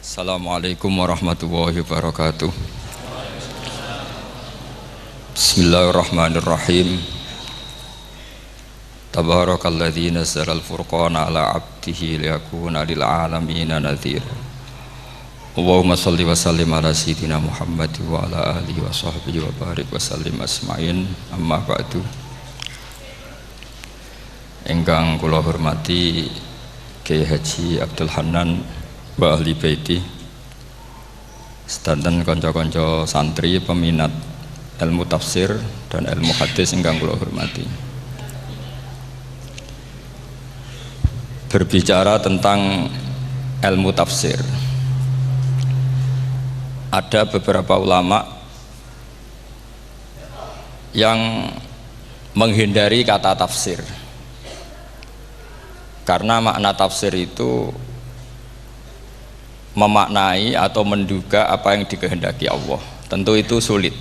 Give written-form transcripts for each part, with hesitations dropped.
Assalamualaikum warahmatullahi wabarakatuh. Bismillahirrahmanirrahim. Tabarakalladzi nazzala al-furqana ala 'abdihi liyakuna lil 'alamina nadhira. Allahumma shalli wa sallim ala sayyidina Muhammad wa ala alihi wa sahbihi wa barik wa sallim asma'in. Amma ba'du. Ingkang kula hormati Kyai Haji Abdul Hanan wa ahli baiti, sedanten kanca-kanca santri peminat ilmu tafsir dan ilmu hadis ingkang kula hormati. Berbicara tentang ilmu tafsir, ada beberapa ulama yang menghindari kata tafsir karena makna tafsir itu memaknai atau menduga apa yang dikehendaki Allah. Tentu itu sulit.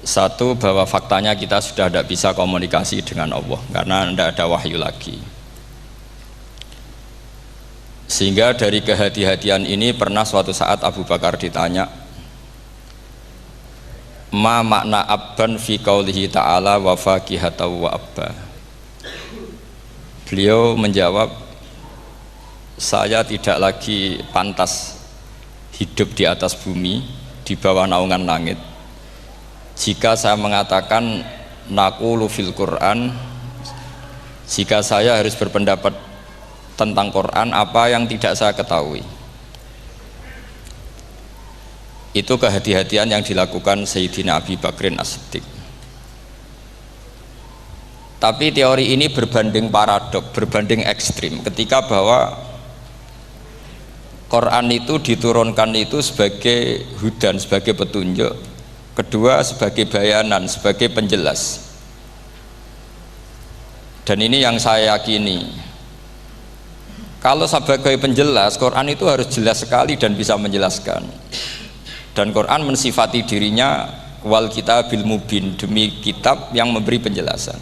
Satu, bahwa faktanya kita sudah tidak bisa komunikasi dengan Allah karena tidak ada wahyu lagi. Sehingga dari kehati-hatian ini pernah suatu saat Abu Bakar ditanya, ma makna abban fi qaulihi ta'ala wa faqihata wa abba. Beliau menjawab, saya tidak lagi pantas hidup di atas bumi, di bawah naungan langit, jika saya mengatakan naqulu fil Quran, jika saya harus berpendapat tentang Quran apa yang tidak saya ketahui. Itu kehati-hatian yang dilakukan Sayyidina Abi Bakrin As-Siddiq. Tapi teori ini berbanding paradok, berbanding ekstrim, ketika bahwa Quran itu diturunkan itu sebagai hudan, sebagai petunjuk, kedua sebagai bayanan, sebagai penjelas. Dan ini yang saya yakini, kalau sebagai penjelas, Quran itu harus jelas sekali dan bisa menjelaskan. Dan Quran mensifati dirinya wal kitabil mubin, demi kitab yang memberi penjelasan.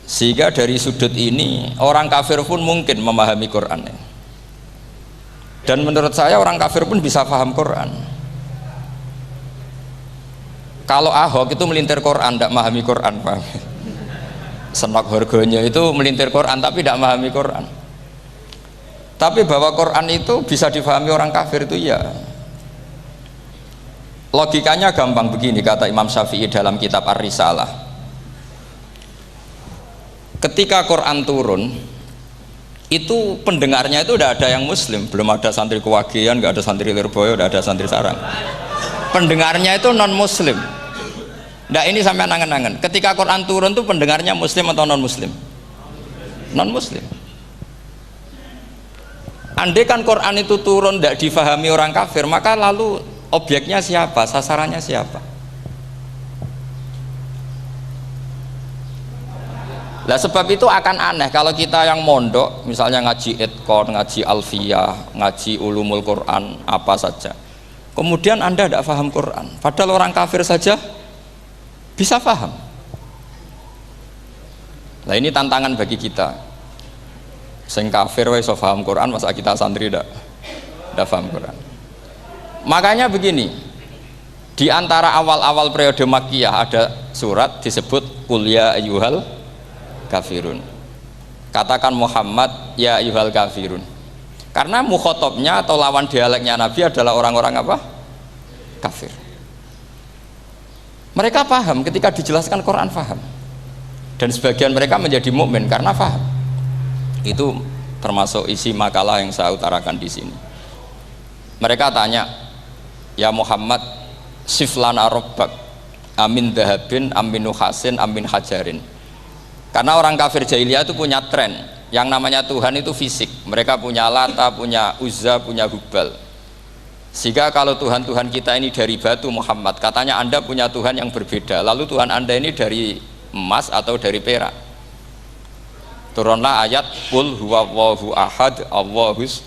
Sehingga dari sudut ini orang kafir pun mungkin memahami Quran. Dan menurut saya orang kafir pun bisa paham Quran. Kalau Ahok itu melintir Quran, tidak memahami Quran, paham? Senok harganya itu melintir Quran tapi tidak memahami Quran. Tapi bahwa Quran itu bisa difahami orang kafir itu ya. Logikanya gampang begini, kata Imam Syafi'i dalam kitab Ar-Risalah. Ketika Quran turun, itu pendengarnya itu udah ada yang muslim, belum ada santri Kewagian, nggak ada santri Lirboyo, udah ada santri Sarang. Pendengarnya itu non muslim. Nah ini sampai angan-angan, ketika Quran turun tuh pendengarnya muslim atau non muslim? Non muslim. Andai kan Quran itu turun tidak difahami orang kafir, maka lalu objeknya siapa, sasarannya siapa? Lah sebab itu akan aneh kalau kita yang mondok, misalnya ngaji Idqon, ngaji Alfiyah, ngaji Ulumul Quran, apa saja, kemudian Anda tidak paham Quran, padahal orang kafir saja bisa paham. Nah ini tantangan bagi kita. Sing kafir wae iso paham Quran, masa kita santri tidak paham Quran. Makanya begini, di antara awal-awal periode Makkiyah ada surat disebut Qul ya ayyuhal kafirun. Katakan Muhammad ya ayyuhal kafirun. Karena mukhotabnya atau lawan dialeknya Nabi adalah orang-orang apa? Kafir. Mereka paham ketika dijelaskan Quran, paham. Dan sebagian mereka menjadi mukmin karena paham. Itu termasuk isi makalah yang saya utarakan di sini. Mereka tanya, ya Muhammad, siflana rabbak amin dahabin amin nuhasin amin hajarin. Karena orang kafir jahiliyah itu punya tren yang namanya Tuhan itu fisik. Mereka punya Lata, punya Uzza, punya Hubal. Sehingga kalau Tuhan-Tuhan kita ini dari batu, Muhammad, katanya Anda punya Tuhan yang berbeda. Lalu Tuhan Anda ini dari emas atau dari perak. Turunlah ayat Qul huwallahu ahad Allahus